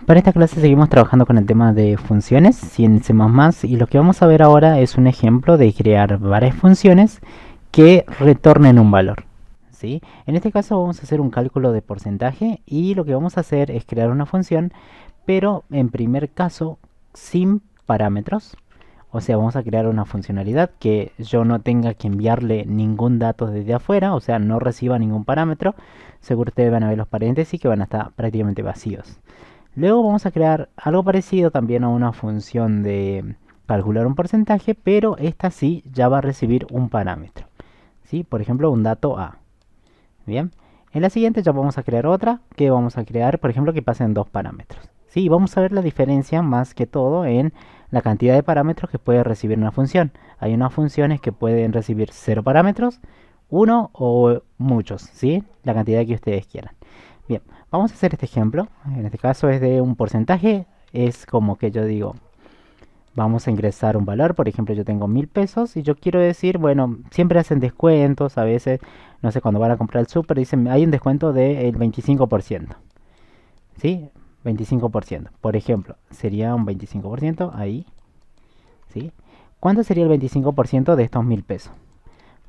Para esta clase seguimos trabajando con el tema de funciones, sí, en C++, y lo que vamos a ver ahora es un ejemplo de crear varias funciones que retornen un valor. ¿Sí? En este caso vamos a hacer un cálculo de porcentaje y lo que vamos a hacer es crear una función, pero en primer caso sin parámetros. O sea, vamos a crear una funcionalidad que yo no tenga que enviarle ningún dato desde afuera, o sea, no reciba ningún parámetro. Seguro ustedes van a ver los paréntesis que van a estar prácticamente vacíos. Luego vamos a crear algo parecido también a una función de calcular un porcentaje, pero esta sí ya va a recibir un parámetro. ¿Sí? Por ejemplo, un dato A. Bien. En la siguiente ya vamos a crear otra que vamos a crear, por ejemplo, que pasen dos parámetros. ¿Sí? Vamos a ver la diferencia más que todo en la cantidad de parámetros que puede recibir una función. Hay unas funciones que pueden recibir 0 parámetros, uno o muchos, ¿sí? La cantidad que ustedes quieran. Bien, vamos a hacer este ejemplo. En este caso es de un porcentaje. Es como que yo digo, vamos a ingresar un valor. Por ejemplo, yo tengo 1000 pesos y yo quiero decir, bueno, siempre hacen descuentos. A veces, no sé, cuando van a comprar el súper, dicen, hay un descuento del 25%. ¿Sí? 25%. Por ejemplo, sería un 25% ahí. ¿Sí? ¿Cuánto sería el 25% de estos 1000 pesos?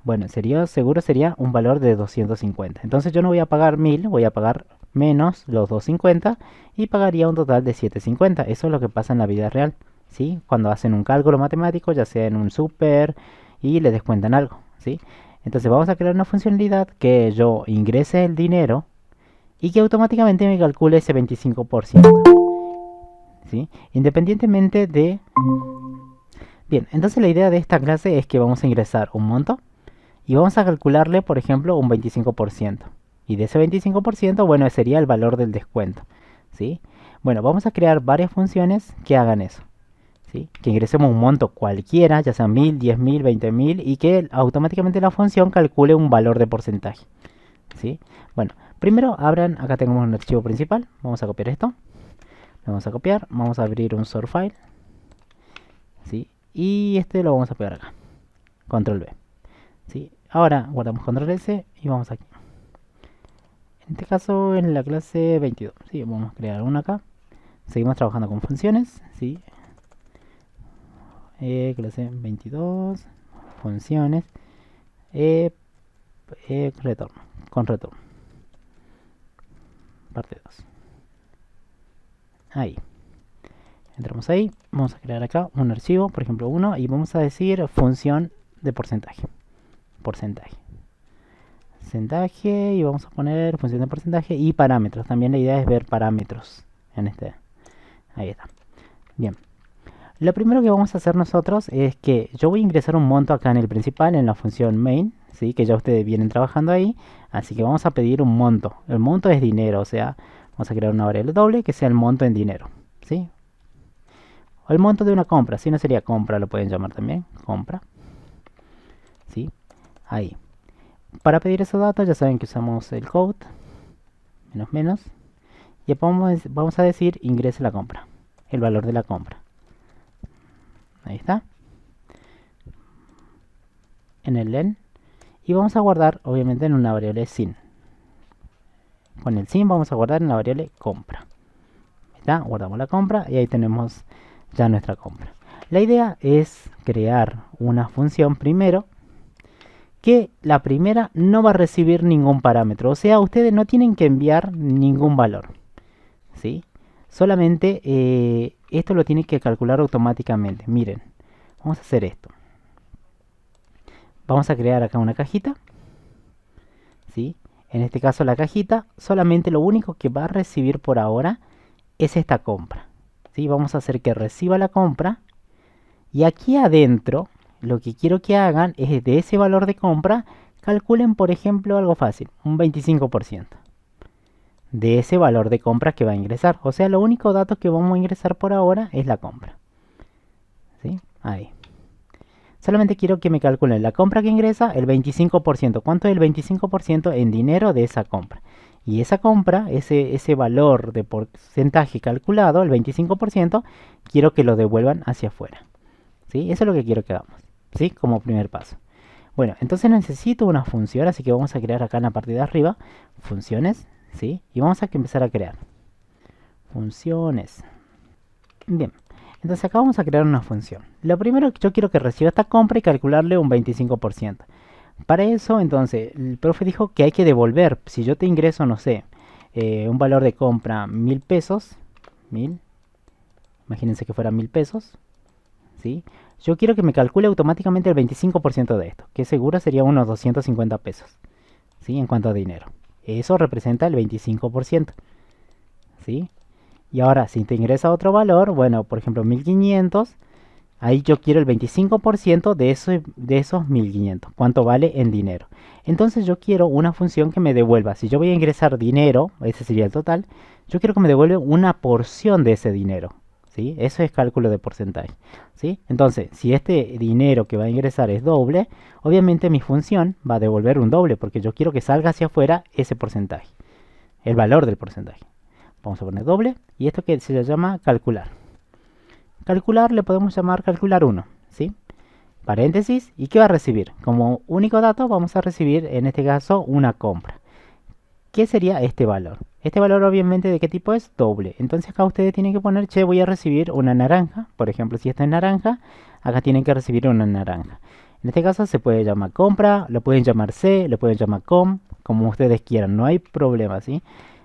Bueno, seguro sería un valor de 250. Entonces yo no voy a pagar 1000, voy a pagar menos los 250 y pagaría un total de 750. Eso es lo que pasa en la vida real, ¿sí? Cuando hacen un cálculo matemático, ya sea en un super y le descuentan algo, ¿sí? Entonces vamos a crear una funcionalidad que yo ingrese el dinero y que automáticamente me calcule ese 25%, ¿sí? Independientemente de... Bien, entonces la idea de esta clase es que vamos a ingresar un monto y vamos a calcularle, por ejemplo, un 25%. Y de ese 25%, bueno, sería el valor del descuento. ¿Sí? Bueno, vamos a crear varias funciones que hagan eso. ¿Sí? Que ingresemos un monto cualquiera, ya sea 1000, 10.000, 20.000, y que automáticamente la función calcule un valor de porcentaje. ¿Sí? Bueno, primero abran, acá tenemos un archivo principal. Vamos a copiar esto. Lo vamos a copiar, vamos a abrir un source file. ¿Sí? Y este lo vamos a pegar acá. Control V. ¿Sí? Ahora guardamos control S y vamos aquí. En este caso en la clase 22. ¿Sí? Vamos a crear una acá. Seguimos trabajando con funciones. ¿Sí? Clase 22. Funciones. Eh, retorno. Con retorno. Parte 2. Ahí. Entramos ahí. Vamos a crear acá un archivo. Por ejemplo 1. Y vamos a decir función de porcentaje. Porcentaje. Porcentaje y vamos a poner función de porcentaje y parámetros. También la idea es ver parámetros en este. Ahí está. Bien. Lo primero que vamos a hacer nosotros es que yo voy a ingresar un monto acá en el principal, en la función main, ¿sí? Que ya ustedes vienen trabajando ahí. Así que vamos a pedir un monto. El monto es dinero, o sea, vamos a crear una variable doble que sea el monto en dinero, ¿sí? O el monto de una compra, si no sería compra, lo pueden llamar también, compra, ¿sí? Ahí. Para pedir esos datos ya saben que usamos el code, menos menos, y vamos a decir ingrese la compra, el valor de la compra. Ahí está. En el len. Y vamos a guardar, obviamente, en una variable sin. Con el sin vamos a guardar en la variable compra. Ahí está, guardamos la compra y ahí tenemos ya nuestra compra. La idea es crear una función primero que la primera no va a recibir ningún parámetro. O sea, ustedes no tienen que enviar ningún valor. ¿Sí? Solamente esto lo tienen que calcular automáticamente. Miren, vamos a hacer esto. Vamos a crear acá una cajita. ¿Sí? En este caso la cajita solamente lo único que va a recibir por ahora es esta compra. ¿Sí? Vamos a hacer que reciba la compra. Y aquí adentro lo que quiero que hagan es de ese valor de compra calculen, por ejemplo, algo fácil, un 25% de ese valor de compra que va a ingresar. O sea, lo único dato que vamos a ingresar por ahora es la compra. ¿Sí? Ahí. Solamente quiero que me calculen la compra que ingresa, el 25%. ¿Cuánto es el 25% en dinero de esa compra? Y esa compra, ese valor de porcentaje calculado, el 25%, quiero que lo devuelvan hacia afuera. ¿Sí? Eso es lo que quiero que hagamos. ¿Sí? Como primer paso. Bueno, entonces necesito una función, así que vamos a crear acá en la parte de arriba funciones. ¿Sí? Y vamos a empezar a crear funciones. Bien, entonces acá vamos a crear una función. Lo primero que yo quiero que reciba esta compra y calcularle un 25%. Para eso, entonces, el profe dijo que hay que devolver. Si yo te ingreso, no sé, un valor de compra 1000 pesos, 1000, imagínense que fuera 1000 pesos, ¿sí? Yo quiero que me calcule automáticamente el 25% de esto, que seguro sería unos 250 pesos, ¿sí? En cuanto a dinero. Eso representa el 25%, ¿sí? Y ahora, si te ingresa otro valor, bueno, por ejemplo, 1500, ahí yo quiero el 25% de esos 1500. ¿Cuánto vale en dinero? Entonces yo quiero una función que me devuelva. Si yo voy a ingresar dinero, ese sería el total, yo quiero que me devuelva una porción de ese dinero. ¿Sí? Eso es cálculo de porcentaje. ¿Sí? Entonces, si este dinero que va a ingresar es doble, obviamente mi función va a devolver un doble, porque yo quiero que salga hacia afuera ese porcentaje, el valor del porcentaje. Vamos a poner doble, y esto que se llama calcular. Calcular le podemos llamar calcular 1, ¿sí? Paréntesis, ¿y qué va a recibir? Como único dato vamos a recibir en este caso una compra. ¿Qué sería este valor? Este valor obviamente de qué tipo es doble. Entonces acá ustedes tienen que poner, che, voy a recibir una naranja. Por ejemplo, si esta es naranja, acá tienen que recibir una naranja. En este caso se puede llamar compra, lo pueden llamar C, lo pueden llamar com, como ustedes quieran, no hay problema, ¿sí?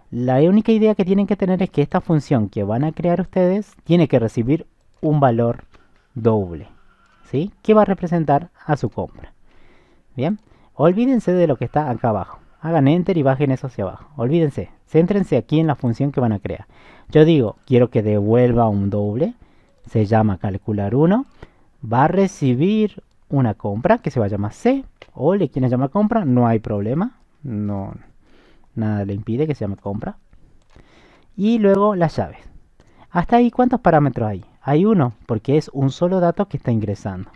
La única idea que tienen que tener es que esta función que van a crear ustedes tiene que recibir un valor doble, ¿sí? Que va a representar a su compra. Bien, olvídense de lo que está acá abajo. Hagan enter y bajen eso hacia abajo. Olvídense, céntrense aquí en la función que van a crear. Yo digo, quiero que devuelva un doble. Se llama calcular 1. Va a recibir una compra que se va a llamar C. O le quieren llamar compra, no hay problema. No, nada le impide que se llame compra. Y luego las llaves. Hasta ahí, ¿cuántos parámetros hay? Hay uno, porque es un solo dato que está ingresando.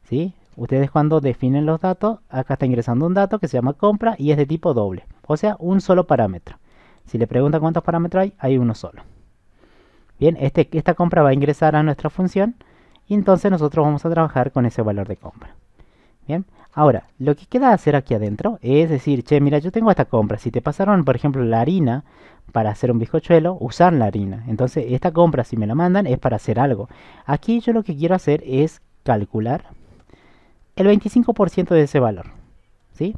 ¿Sí? Ustedes cuando definen los datos, acá está ingresando un dato que se llama compra y es de tipo doble. O sea, un solo parámetro. Si le preguntan cuántos parámetros hay uno solo. Bien, esta compra va a ingresar a nuestra función y entonces nosotros vamos a trabajar con ese valor de compra. Bien, ahora, lo que queda hacer aquí adentro es decir, che, mira, yo tengo esta compra. Si te pasaron, por ejemplo, la harina para hacer un bizcochuelo, usar la harina. Entonces, esta compra, si me la mandan, es para hacer algo. Aquí yo lo que quiero hacer es calcular el 25% de ese valor, ¿sí?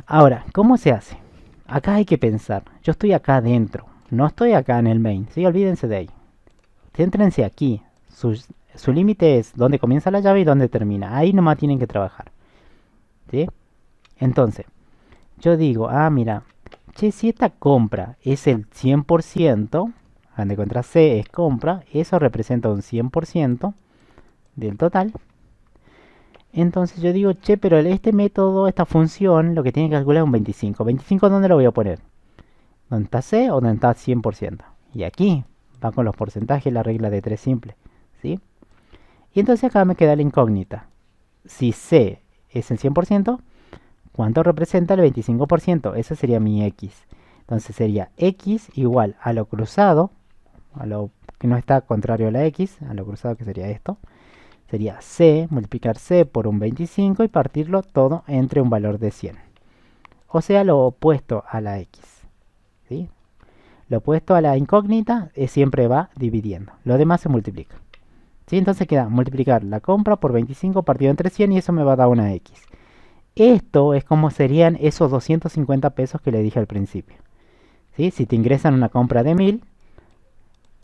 Ahora, ¿cómo se hace? Acá hay que pensar. Yo estoy acá adentro, no estoy acá en el main, ¿sí? Olvídense de ahí. Céntrense aquí. Su límite es donde comienza la llave y donde termina. Ahí nomás tienen que trabajar, ¿sí? Entonces, yo digo, mira, che, si esta compra es el 100%, donde encuentra C es compra, eso representa un 100% del total. Entonces yo digo, che, pero este método, esta función, lo que tiene que calcular es un 25. ¿25 dónde lo voy a poner? ¿Dónde está C o dónde está 100%? Y aquí va con los porcentajes, la regla de 3 simple, ¿sí? Y entonces acá me queda la incógnita. Si C es el 100%, ¿cuánto representa el 25%? Ese sería mi X. Entonces sería X igual a lo cruzado, a lo que no está contrario a la X, a lo cruzado que sería esto. Sería C, multiplicar C por un 25 y partirlo todo entre un valor de 100. O sea, lo opuesto a la X, ¿sí? Lo opuesto a la incógnita siempre va dividiendo. Lo demás se multiplica, ¿sí? Entonces queda multiplicar la compra por 25 partido entre 100 y eso me va a dar una X. Esto es como serían esos 250 pesos que le dije al principio, ¿sí? Si te ingresan una compra de 1000,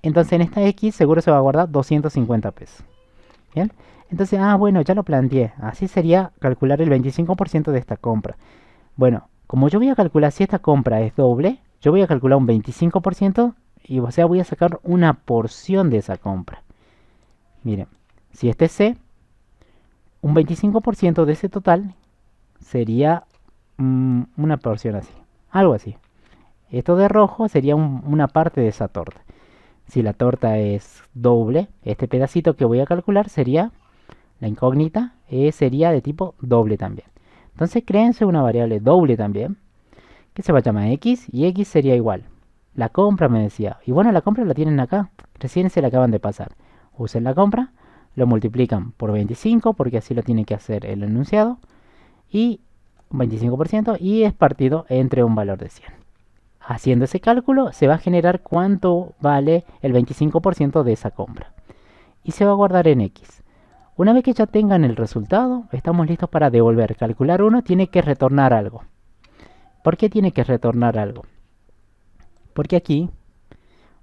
entonces en esta X seguro se va a guardar 250 pesos. Bien, entonces, bueno, ya lo planteé. Así sería calcular el 25% de esta compra. Bueno, como yo voy a calcular si esta compra es doble, yo voy a calcular un 25% y o sea, voy a sacar una porción de esa compra. Miren, si este es C, un 25% de ese total sería una porción así, algo así. Esto de rojo sería una parte de esa torta. Si la torta es doble, este pedacito que voy a calcular sería la incógnita, sería de tipo doble también. Entonces créense una variable doble también, que se va a llamar X, y X sería igual. La compra me decía, y bueno, la compra la tienen acá, recién se la acaban de pasar. Usen la compra, lo multiplican por 25, porque así lo tiene que hacer el enunciado, y un 25%, y es partido entre un valor de 100. haciendo ese cálculo se va a generar cuánto vale el 25% de esa compra. Y se va a guardar en X. Una vez que ya tengan el resultado, estamos listos para devolver. Calcular 1 tiene que retornar algo. ¿Por qué tiene que retornar algo? Porque aquí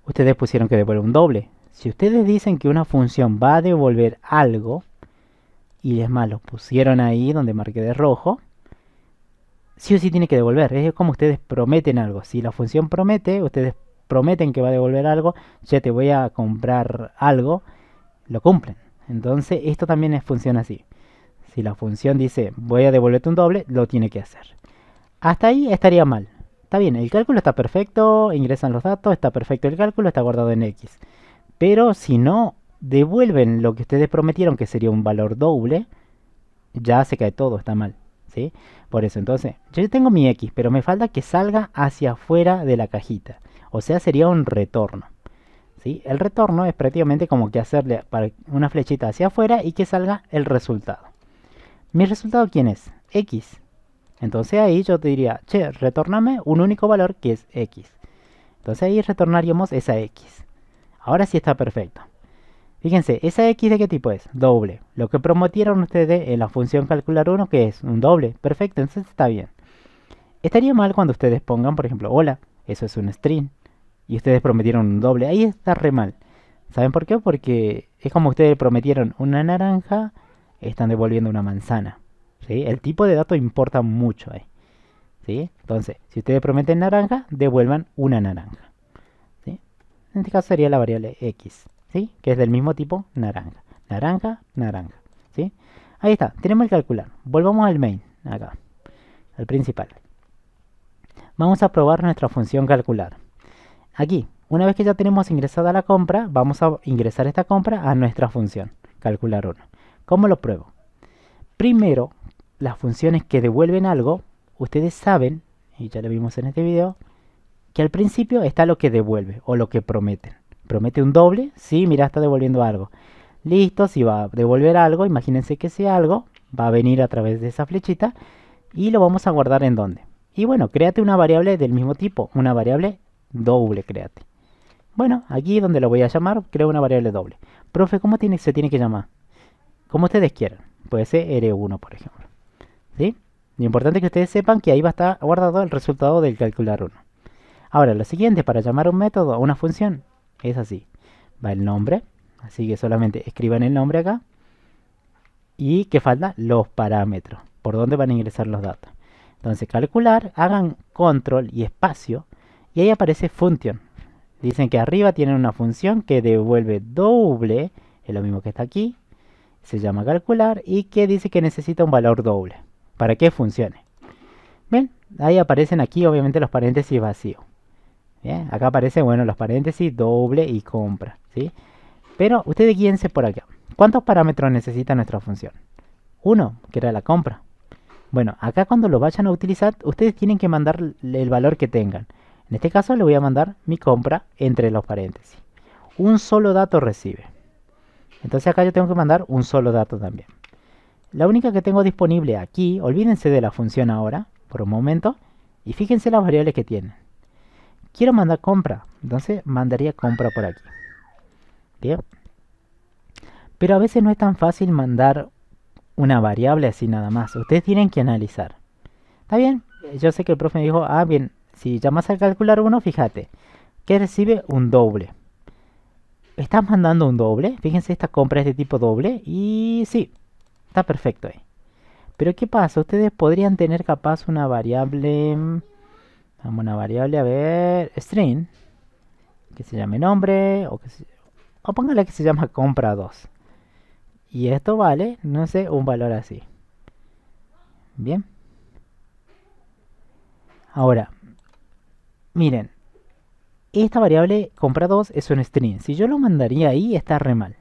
ustedes pusieron que devuelve un doble. Si ustedes dicen que una función va a devolver algo, y es más, lo pusieron ahí donde marqué de rojo, sí o sí tiene que devolver. Es como ustedes prometen algo. Si la función promete, ustedes prometen que va a devolver algo, ya te voy a comprar algo, lo cumplen. Entonces esto también funciona así. Si la función dice voy a devolverte un doble, lo tiene que hacer. Hasta ahí estaría mal. Está bien, el cálculo está perfecto, ingresan los datos, está perfecto el cálculo, está guardado en X. Pero si no devuelven lo que ustedes prometieron, que sería un valor doble, ya se cae todo, está mal. ¿Sí? Por eso, entonces, yo tengo mi X, pero me falta que salga hacia afuera de la cajita. O sea, sería un retorno. ¿Sí? El retorno es prácticamente como que hacerle una flechita hacia afuera y que salga el resultado. ¿Mi resultado quién es? X. Entonces ahí yo te diría, che, retórname un único valor que es X. Entonces ahí retornaríamos esa X. Ahora sí está perfecto. Fíjense, ¿esa X de qué tipo es? Doble. Lo que prometieron ustedes en la función calcular 1, que es un doble. Perfecto, entonces está bien. Estaría mal cuando ustedes pongan, por ejemplo, hola, eso es un string. Y ustedes prometieron un doble. Ahí está re mal. ¿Saben por qué? Porque es como ustedes prometieron una naranja, están devolviendo una manzana. ¿Sí? El tipo de dato importa mucho ahí. ¿Sí? Entonces, si ustedes prometen naranja, devuelvan una naranja. ¿Sí? En este caso sería la variable x, ¿sí? Que es del mismo tipo naranja. Naranja, naranja. ¿Sí? Ahí está, tenemos el calcular. Volvamos al main, acá, al principal. Vamos a probar nuestra función calcular. Aquí, una vez que ya tenemos ingresada la compra, vamos a ingresar esta compra a nuestra función, calcular 1. ¿Cómo lo pruebo? Primero, las funciones que devuelven algo, ustedes saben, y ya lo vimos en este video, que al principio está lo que devuelve o lo que prometen. Promete un doble, sí, mira, está devolviendo algo. Listo, si va a devolver algo, imagínense que ese algo va a venir a través de esa flechita y lo vamos a guardar en dónde. Y bueno, créate una variable del mismo tipo, una variable doble, créate. Bueno, aquí donde lo voy a llamar, creo una variable doble. Profe, ¿cómo se tiene que llamar? Como ustedes quieran. Puede ser R1, por ejemplo. ¿Sí? Lo importante es que ustedes sepan que ahí va a estar guardado el resultado del calcular 1. Ahora, lo siguiente, para llamar a un método, a una función, es así. Va el nombre, así que solamente escriban el nombre acá. Y que falta los parámetros, por dónde van a ingresar los datos. Entonces, calcular, hagan control y espacio, y ahí aparece function. Dicen que arriba tienen una función que devuelve doble, es lo mismo que está aquí, se llama calcular, y que dice que necesita un valor doble, para que funcione. Bien, ahí aparecen aquí obviamente los paréntesis vacíos. Bien, acá aparecen, bueno, los paréntesis doble y compra, ¿sí? Pero ustedes guíense por acá. ¿Cuántos parámetros necesita nuestra función? Uno, que era la compra. Bueno, acá cuando lo vayan a utilizar, ustedes tienen que mandar el valor que tengan. En este caso le voy a mandar mi compra entre los paréntesis. Un solo dato recibe. Entonces acá yo tengo que mandar un solo dato también. La única que tengo disponible aquí, olvídense de la función ahora, por un momento, y fíjense las variables que tienen. Quiero mandar compra, entonces mandaría compra por aquí. Bien. Pero a veces no es tan fácil mandar una variable así nada más. Ustedes tienen que analizar. ¿Está bien? Yo sé que el profe me dijo, ah, bien, si llamas al calcular 1, fíjate, que recibe un doble. ¿Estás mandando un doble? Fíjense, esta compra es de tipo doble y sí, está perfecto ahí. Pero ¿qué pasa? Ustedes podrían tener capaz una variable, vamos, una variable, a ver, string, que se llame nombre, o póngale que se llama compra 2. Y esto vale, no sé, un valor así. Bien. Ahora, miren, esta variable compra 2 es un string. Si yo lo mandaría ahí, está re mal.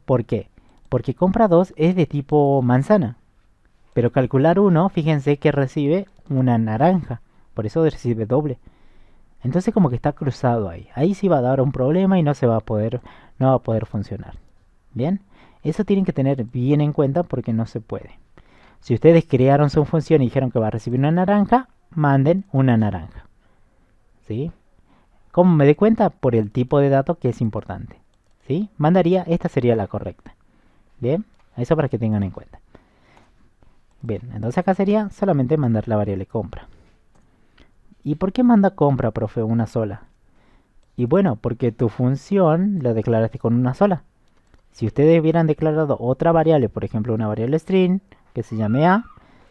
¿Por qué? Porque compra 2 es de tipo manzana. Pero calcular 1, fíjense que recibe una naranja. Por eso recibe doble. Entonces como que está cruzado ahí. Ahí sí va a dar un problema y no va a poder funcionar. ¿Bien? Eso tienen que tener bien en cuenta porque no se puede. Si ustedes crearon su función y dijeron que va a recibir una naranja, manden una naranja. ¿sí? ¿Cómo me doy cuenta? Por el tipo de dato que es importante, ¿sí? Mandaría, esta sería la correcta. Bien, eso para que tengan en cuenta. Bien, entonces acá sería solamente mandar la variable compra. ¿Y por qué manda compra, profe, una sola? Y bueno, porque tu función la declaraste con una sola. Si ustedes hubieran declarado otra variable, por ejemplo una variable string, que se llame a,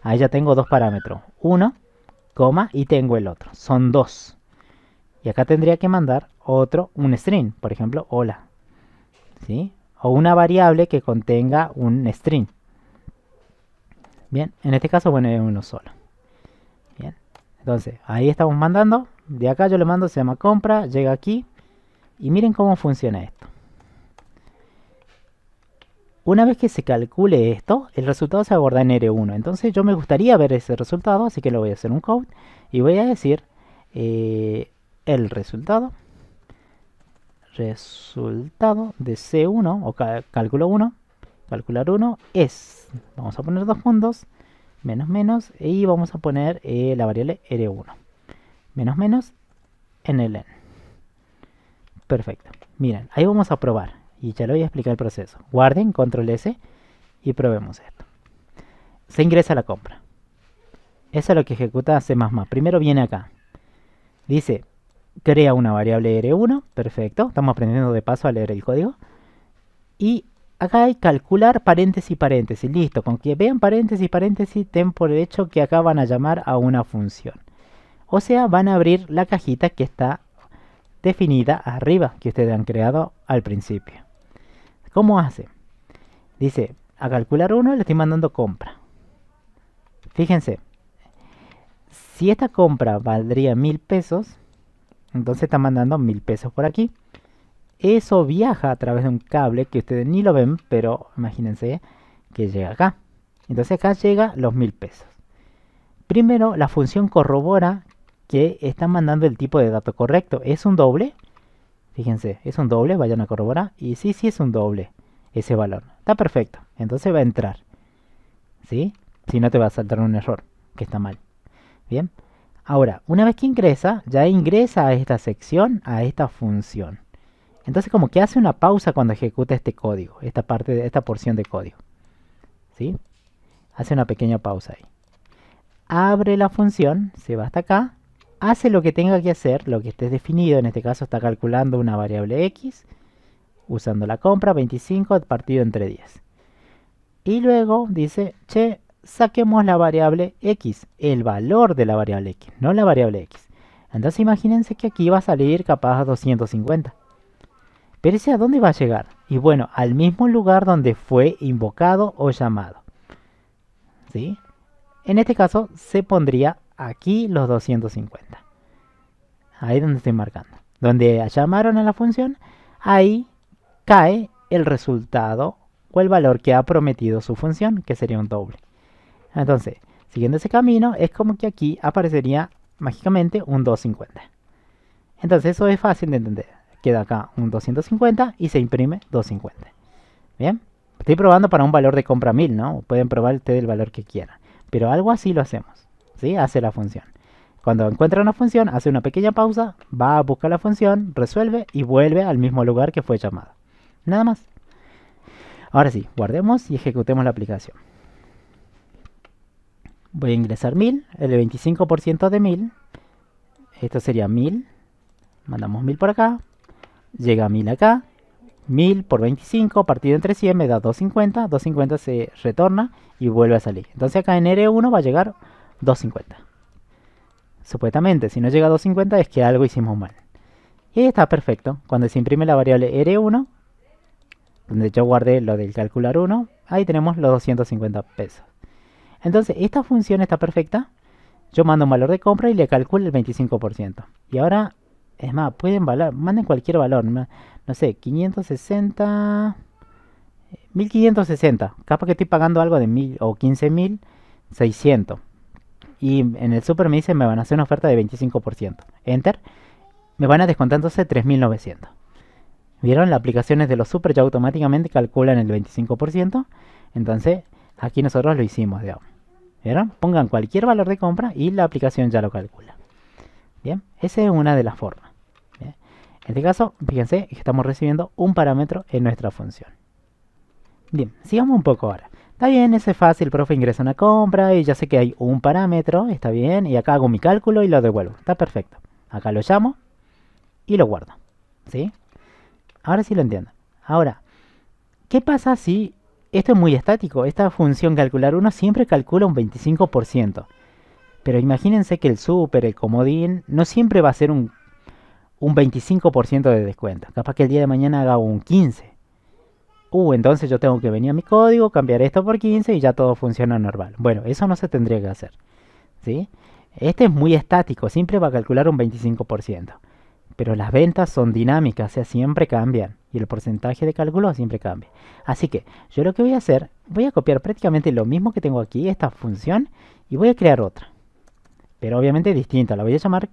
ahí ya tengo dos parámetros. Uno, coma, y tengo el otro. Son dos. Y acá tendría que mandar otro, un string, por ejemplo, hola. ¿Sí? O una variable que contenga un string. Bien, en este caso, bueno, es uno solo. Bien, entonces ahí estamos mandando. De acá yo le mando, se llama compra, llega aquí. Y miren cómo funciona esto. Una vez que se calcule esto, el resultado se va a guardar en R1. Entonces yo me gustaría ver ese resultado, así que lo voy a hacer un code. Y voy a decir el resultado de C1 o cálculo 1, calcular 1 es, vamos a poner dos puntos, menos menos, y vamos a poner la variable R1, menos menos en el n. Perfecto. Miren, ahí vamos a probar. Y ya le voy a explicar el proceso. Guarden, control S y probemos esto. Se ingresa la compra. Eso es lo que ejecuta C++. Primero viene acá. Dice, crea una variable R1. Perfecto. Estamos aprendiendo de paso a leer el código. Y acá hay calcular paréntesis, paréntesis. Listo. Con que vean paréntesis, paréntesis, ten por hecho que acá van a llamar a una función. O sea, van a abrir la cajita que está definida arriba, que ustedes han creado al principio. ¿Cómo hace? Dice, a calcular 1 le estoy mandando compra. Fíjense, si esta compra valdría 1000 pesos, entonces está mandando 1000 pesos por aquí. Eso viaja a través de un cable que ustedes ni lo ven, pero imagínense que llega acá. Entonces acá llega los 1000 pesos. Primero, la función corrobora que está mandando el tipo de dato correcto. ¿Es un doble? Fíjense, es un doble, vayan a corroborar. Y sí, sí es un doble ese valor. Está perfecto. Entonces va a entrar. ¿Sí? Si no te va a saltar un error, que está mal. Bien. Ahora, una vez que ingresa, ya ingresa a esta sección, a esta función. Entonces como que hace una pausa cuando ejecuta este código, esta parte, esta porción de código. ¿Sí? Hace una pequeña pausa ahí. Abre la función, se va hasta acá. Hace lo que tenga que hacer, lo que esté definido. En este caso está calculando una variable x, usando la compra 25 partido entre 10. Y luego dice, che, saquemos la variable x, el valor de la variable x, no la variable x. Entonces imagínense que aquí va a salir capaz 250. Pero ese a dónde va a llegar. Y bueno, al mismo lugar donde fue invocado o llamado. ¿Sí? En este caso se pondría aquí los 250. Ahí donde estoy marcando. Donde llamaron a la función, ahí cae el resultado o el valor que ha prometido su función, que sería un doble. Entonces, siguiendo ese camino, es como que aquí aparecería mágicamente un 250. Entonces eso es fácil de entender. Queda acá un 250 y se imprime 250. Bien, estoy probando para un valor de compra 1000, ¿no? Pueden probar ustedes el valor que quieran. Pero algo así lo hacemos, ¿sí? Hace la función. Cuando encuentra una función, hace una pequeña pausa, va a buscar la función, resuelve y vuelve al mismo lugar que fue llamado. Nada más. Ahora sí, guardemos y ejecutemos la aplicación. Voy a ingresar 1000, el 25% de 1000. Esto sería 1000. Mandamos 1000 por acá. Llega 1000 acá. 1000 por 25 partido entre 100 me da 250. 250 se retorna y vuelve a salir. Entonces acá en R1 va a llegar 250. Supuestamente, si no llega a 250 es que algo hicimos mal. Y ahí está perfecto. Cuando se imprime la variable R1, donde yo guardé lo del calcular 1, ahí tenemos los 250 pesos. Entonces, esta función está perfecta. Yo mando un valor de compra y le calculo el 25%. Y ahora, es más, manden cualquier valor. No sé, 560... 1560. Capaz que estoy pagando algo de 1000 o 15600. Y en el super me dice me van a hacer una oferta de 25%. Enter. Me van a descontar entonces 3900. ¿Vieron? Las aplicaciones de los super ya automáticamente calculan el 25%. Entonces, aquí nosotros lo hicimos, digamos. ¿Vieron? Pongan cualquier valor de compra y la aplicación ya lo calcula. Bien, esa es una de las formas. Bien. En este caso, fíjense que estamos recibiendo un parámetro en nuestra función. Bien, sigamos un poco ahora. Está bien, ese es fácil, profe, ingresa una compra y ya sé que hay un parámetro, está bien, y acá hago mi cálculo y lo devuelvo. Está perfecto. Acá lo llamo y lo guardo. ¿Sí? Ahora sí lo entiendo. Ahora, ¿qué pasa si esto es muy estático? Esta función calcular 1 siempre calcula un 25%. Pero imagínense que el super, el comodín, no siempre va a ser un 25% de descuento. Capaz que el día de mañana haga un 15%. Entonces yo tengo que venir a mi código, cambiar esto por 15 y ya todo funciona normal. Bueno, eso no se tendría que hacer. ¿Sí? Este es muy estático, siempre va a calcular un 25%. Pero las ventas son dinámicas, o sea, siempre cambian. Y el porcentaje de cálculo siempre cambia. Así que yo lo que voy a hacer, voy a copiar prácticamente lo mismo que tengo aquí, esta función, y voy a crear otra. Pero obviamente distinta, la voy a llamar...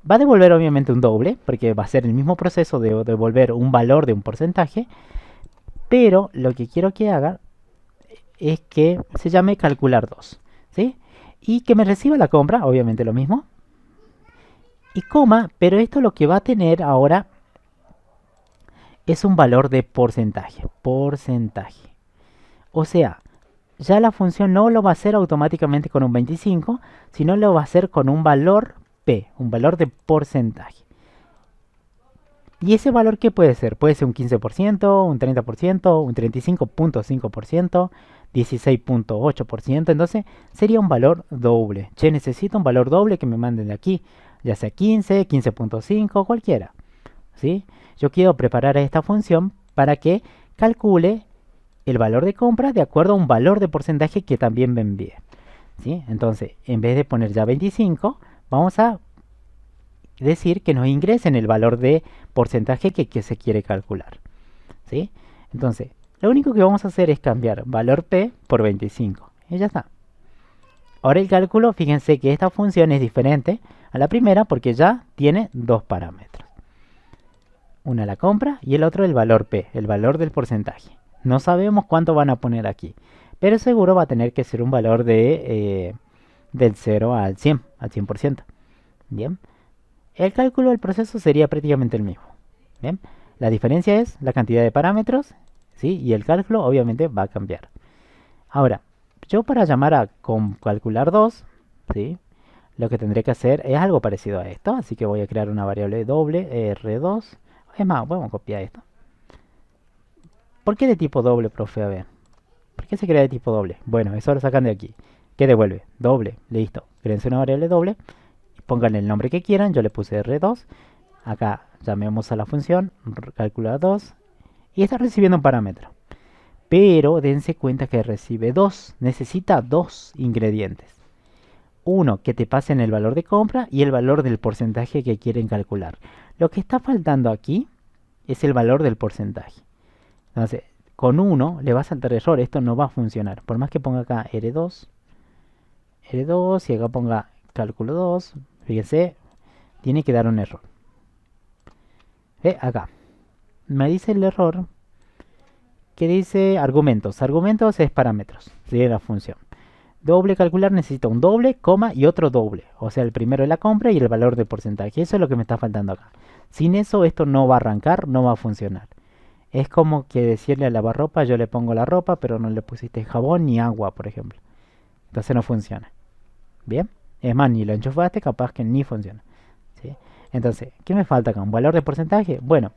Va a devolver obviamente un doble, porque va a ser el mismo proceso de devolver un valor de un porcentaje. Pero lo que quiero que haga es que se llame calcular 2. ¿Sí? Y que me reciba la compra, obviamente lo mismo. Y coma, pero esto lo que va a tener ahora es un valor de porcentaje. Porcentaje. O sea, ya la función no lo va a hacer automáticamente con un 25, sino lo va a hacer con un valor P, un valor de porcentaje. ¿Y ese valor qué puede ser? Puede ser un 15%, un 30%, un 35.5%, 16.8%. Entonces sería un valor doble. Che, necesito un valor doble que me manden de aquí, ya sea 15, 15.5, cualquiera. ¿Sí? Yo quiero preparar esta función para que calcule el valor de compra de acuerdo a un valor de porcentaje que también me envíe. ¿Sí? Entonces, en vez de poner ya 25, vamos a decir que nos ingresen el valor de porcentaje que se quiere calcular. ¿Sí? Entonces, lo único que vamos a hacer es cambiar valor P por 25. Y ya está. Ahora el cálculo, fíjense que esta función es diferente a la primera porque ya tiene dos parámetros. Una la compra y el otro el valor P, el valor del porcentaje. No sabemos cuánto van a poner aquí, pero seguro va a tener que ser un valor del 0 al 100, al 100%. Bien. El cálculo del proceso sería prácticamente el mismo. Bien. La diferencia es la cantidad de parámetros, ¿sí? Y el cálculo obviamente va a cambiar. Ahora, yo para llamar a calcular 2, ¿sí? Lo que tendré que hacer es algo parecido a esto. Así que voy a crear una variable doble, R2. Es más, vamos a copiar esto. ¿Por qué de tipo doble, profe? A ver. ¿Por qué se crea de tipo doble? Bueno, eso lo sacan de aquí. ¿Qué devuelve? Doble. Listo. Créense una variable doble. Pongan el nombre que quieran. Yo le puse R2. Acá llamemos a la función calcular 2. Y está recibiendo un parámetro. Pero dense cuenta que recibe 2. Necesita dos ingredientes. Uno, que te pasen el valor de compra y el valor del porcentaje que quieren calcular. Lo que está faltando aquí es el valor del porcentaje. Entonces, con 1 le va a saltar error. Esto no va a funcionar. Por más que ponga acá R2 y acá ponga cálculo 2, fíjense, tiene que dar un error. Acá me dice el error que dice argumentos. Argumentos es parámetros de la función. Doble calcular necesita un doble, coma y otro doble. O sea, el primero es la compra y el valor de porcentaje. Eso es lo que me está faltando acá. Sin eso esto no va a arrancar, no va a funcionar. Es como que decirle a lavarropa, yo le pongo la ropa, pero no le pusiste jabón ni agua, por ejemplo. Entonces no funciona. ¿Bien? Es más, ni lo enchufaste, capaz que ni funciona. ¿Sí? Entonces, ¿qué me falta acá? ¿Un valor de porcentaje? Bueno,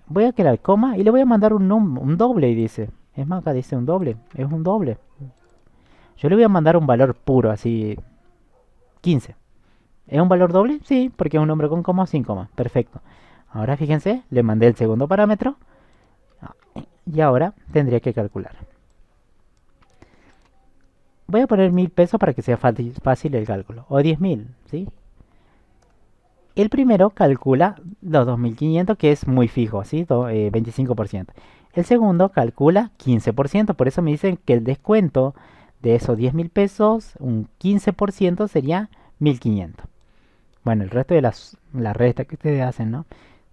voy a crear coma y le voy a mandar un doble y dice. Es más, acá dice un doble. Es un doble. Yo le voy a mandar un valor puro, así 15. ¿Es un valor doble? Sí, porque es un nombre con coma o sin coma. Perfecto. Ahora fíjense, le mandé el segundo parámetro. Y ahora tendría que calcular. Voy a poner 1000 pesos para que sea fácil el cálculo. O 10.000, ¿sí? El primero calcula los 2500, que es muy fijo, ¿sí? 25%. El segundo calcula 15%. Por eso me dicen que el descuento de esos 10.000 pesos, un 15% sería 1500. Bueno, el resto de la resta que ustedes hacen, ¿no?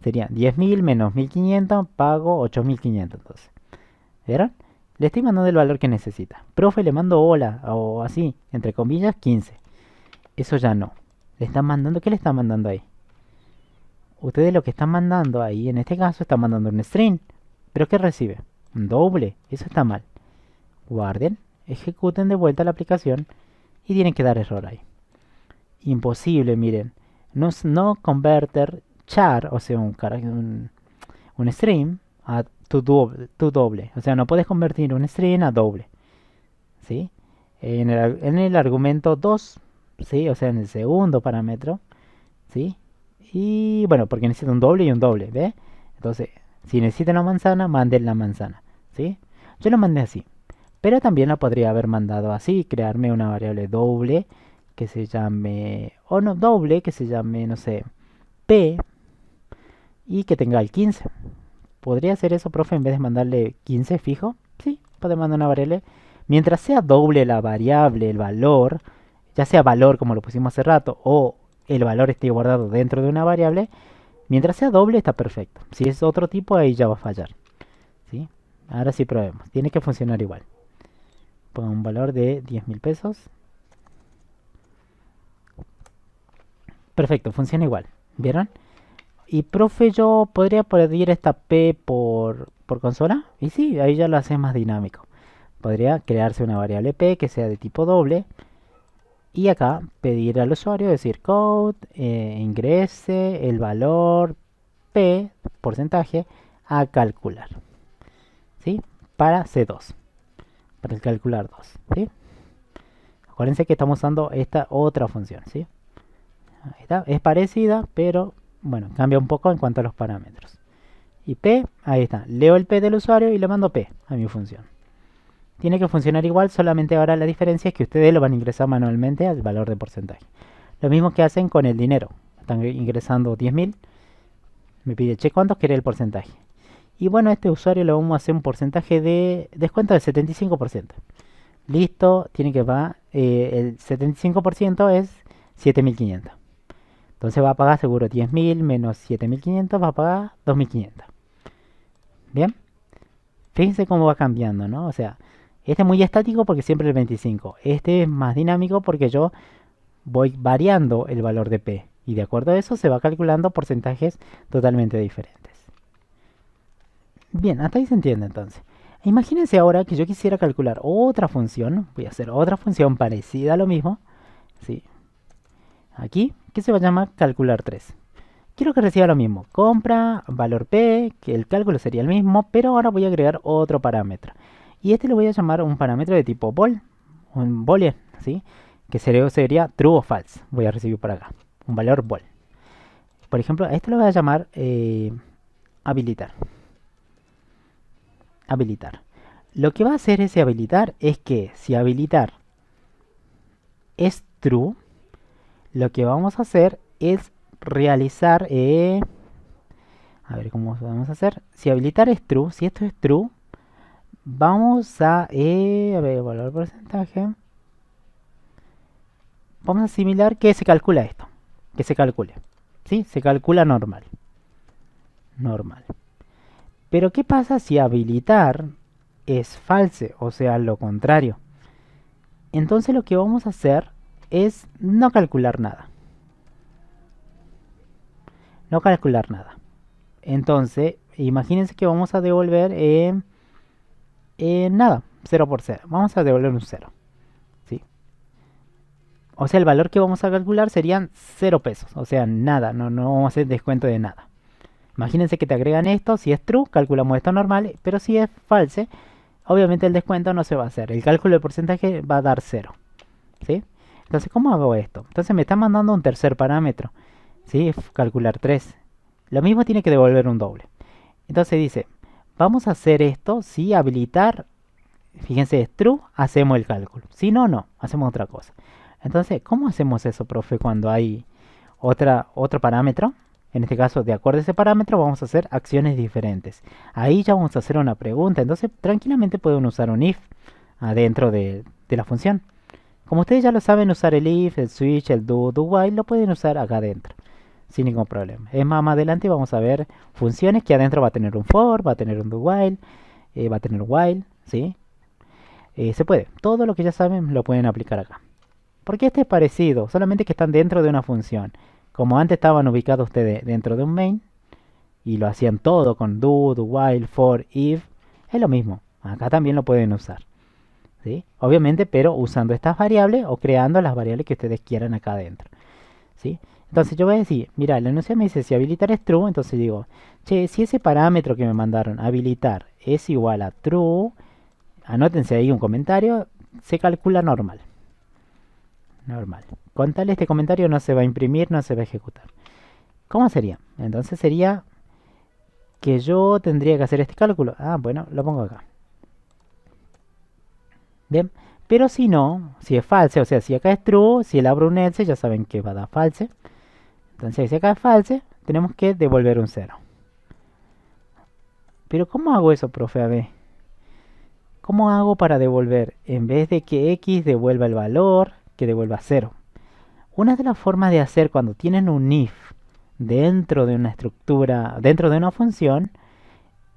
Sería 10.000 menos 1500, pago 8500. Entonces, ¿vieron? Le estoy mandando el valor que necesita. Profe, le mando hola, o así, entre comillas, 15. Eso ya no. Le están mandando, ¿qué le están mandando ahí? Ustedes lo que están mandando ahí, en este caso, están mandando un string. ¿Pero qué recibe? Un doble. Eso está mal. Guarden, ejecuten de vuelta la aplicación y tienen que dar error ahí. Imposible, miren. No converter char, o sea, un string a tu doble. O sea, no puedes convertir un string a doble. ¿Sí? En el argumento 2, ¿sí? O sea, en el segundo parámetro, ¿sí? Y bueno, porque necesita un doble y un doble, ¿ve? Entonces, si necesitan la manzana, manden la manzana, ¿sí? Yo lo mandé así, pero también la podría haber mandado así, crearme una variable doble que se llame, o no, doble que se llame, no sé, p y que tenga el 15. ¿Podría hacer eso, profe, en vez de mandarle 15 fijo? Sí, puede mandar una variable. Mientras sea doble la variable, el valor, ya sea valor como lo pusimos hace rato, o el valor esté guardado dentro de una variable, mientras sea doble está perfecto. Si es otro tipo, ahí ya va a fallar. ¿Sí? Ahora sí probemos. Tiene que funcionar igual. Pongo un valor de 10.000 pesos. Perfecto, funciona igual. ¿Vieron? Y profe, yo podría pedir esta P por consola. Y sí, ahí ya lo hace más dinámico. Podría crearse una variable P que sea de tipo doble. Y acá pedir al usuario, decir code, ingrese el valor P, porcentaje, a calcular. ¿Sí? Para C2. Para el calcular 2. ¿Sí? Acuérdense que estamos usando esta otra función. ¿Sí? Ahí está. Es parecida, pero bueno, cambia un poco en cuanto a los parámetros. Y P, ahí está. Leo el P del usuario y le mando P a mi función. Tiene que funcionar igual, solamente ahora la diferencia es que ustedes lo van a ingresar manualmente al valor de porcentaje. Lo mismo que hacen con el dinero. Están ingresando 10.000. Me pide, che, ¿cuánto quiere el porcentaje? Y bueno, a este usuario le vamos a hacer un porcentaje de descuento del 75%. Listo, tiene que pagar. El 75% es 7.500. Entonces va a pagar seguro 10.000 menos 7.500, va a pagar 2.500. ¿Bien? Fíjense cómo va cambiando, ¿no? O sea, este es muy estático porque siempre el 25. Este es más dinámico porque yo voy variando el valor de P. Y de acuerdo a eso se va calculando porcentajes totalmente diferentes. Bien, hasta ahí se entiende entonces. Imagínense ahora que yo quisiera calcular otra función. Voy a hacer otra función parecida a lo mismo. ¿Sí? Aquí, que se va a llamar calcular 3. Quiero que reciba lo mismo. Compra, valor P, que el cálculo sería el mismo, pero ahora voy a agregar otro parámetro. Y este lo voy a llamar un parámetro de tipo bol, un boolean, ¿sí? Que sería true o false. Voy a recibir por acá, un valor bol. Por ejemplo, a este lo voy a llamar habilitar. Habilitar. Lo que va a hacer ese habilitar es que si habilitar es true, lo que vamos a hacer es realizar, a ver cómo vamos a hacer. Si habilitar es true, si esto es true, vamos a ver, valor porcentaje. Vamos a asimilar que se calcula esto, que se calcule, ¿sí? Se calcula normal, normal. Pero ¿qué pasa si habilitar es false, o sea, lo contrario? Entonces lo que vamos a hacer es no calcular nada. No calcular nada. Entonces, imagínense que vamos a devolver nada, 0 por 0. Vamos a devolver un 0. ¿Sí? O sea, el valor que vamos a calcular serían 0 pesos. O sea, nada, no vamos a hacer descuento de nada. Imagínense que te agregan esto, si es true, calculamos esto normal, pero si es false, obviamente el descuento no se va a hacer. El cálculo de porcentaje va a dar 0. ¿Sí? Entonces, ¿cómo hago esto? Entonces me está mandando un tercer parámetro. ¿Sí? Calcular 3. Lo mismo tiene que devolver un doble. Entonces dice, vamos a hacer esto si habilitar, fíjense, es true, hacemos el cálculo. Si no, no, hacemos otra cosa. Entonces, ¿cómo hacemos eso, profe, cuando hay otro parámetro? En este caso, de acuerdo a ese parámetro, vamos a hacer acciones diferentes. Ahí ya vamos a hacer una pregunta. Entonces, tranquilamente pueden usar un if adentro de la función. Como ustedes ya lo saben usar el if, el switch, el do while, lo pueden usar acá adentro sin ningún problema. Es más adelante vamos a ver funciones que adentro va a tener un for, va a tener un do while, va a tener while, ¿sí? Se puede. Todo lo que ya saben lo pueden aplicar acá. Porque este es parecido, solamente que están dentro de una función. Como antes estaban ubicados ustedes dentro de un main y lo hacían todo con do, do while, for, if, es lo mismo. Acá también lo pueden usar. ¿Sí? Obviamente, pero usando estas variables o creando las variables que ustedes quieran acá adentro. ¿Sí? Entonces yo voy a decir, mira, la enunciado me dice si habilitar es true, entonces digo, che, si ese parámetro que me mandaron habilitar es igual a true, anótense ahí un comentario, se calcula normal. Normal. Con tal este comentario no se va a imprimir, no se va a ejecutar. ¿Cómo sería? Entonces sería que yo tendría que hacer este cálculo. Ah, bueno, lo pongo acá. Bien, pero si no, si es false, o sea, si acá es true, si él abre un else, ya saben que va a dar false. Entonces, si acá es false, tenemos que devolver un 0. Pero ¿cómo hago eso, profe? A ver, ¿cómo hago para devolver? En vez de que x devuelva el valor, que devuelva 0. Una de las formas de hacer cuando tienen un if dentro de una estructura, dentro de una función,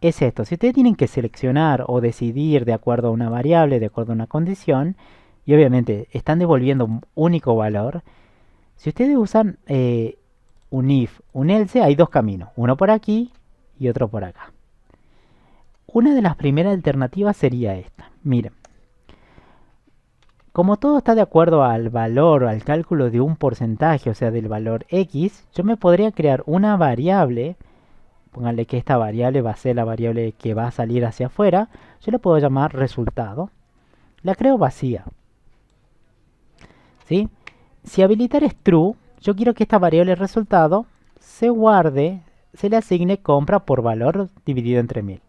es esto. Si ustedes tienen que seleccionar o decidir de acuerdo a una variable, de acuerdo a una condición, y obviamente están devolviendo un único valor, si ustedes usan un if, un else, hay dos caminos, uno por aquí y otro por acá. Una de las primeras alternativas sería esta. Miren, como todo está de acuerdo al valor o al cálculo de un porcentaje, o sea, del valor x, yo me podría crear una variable. Pónganle que esta variable va a ser la variable que va a salir hacia afuera. Yo le puedo llamar resultado. La creo vacía. ¿Sí? Si habilitar es true, yo quiero que esta variable resultado se guarde, se le asigne compra por valor dividido entre 1000.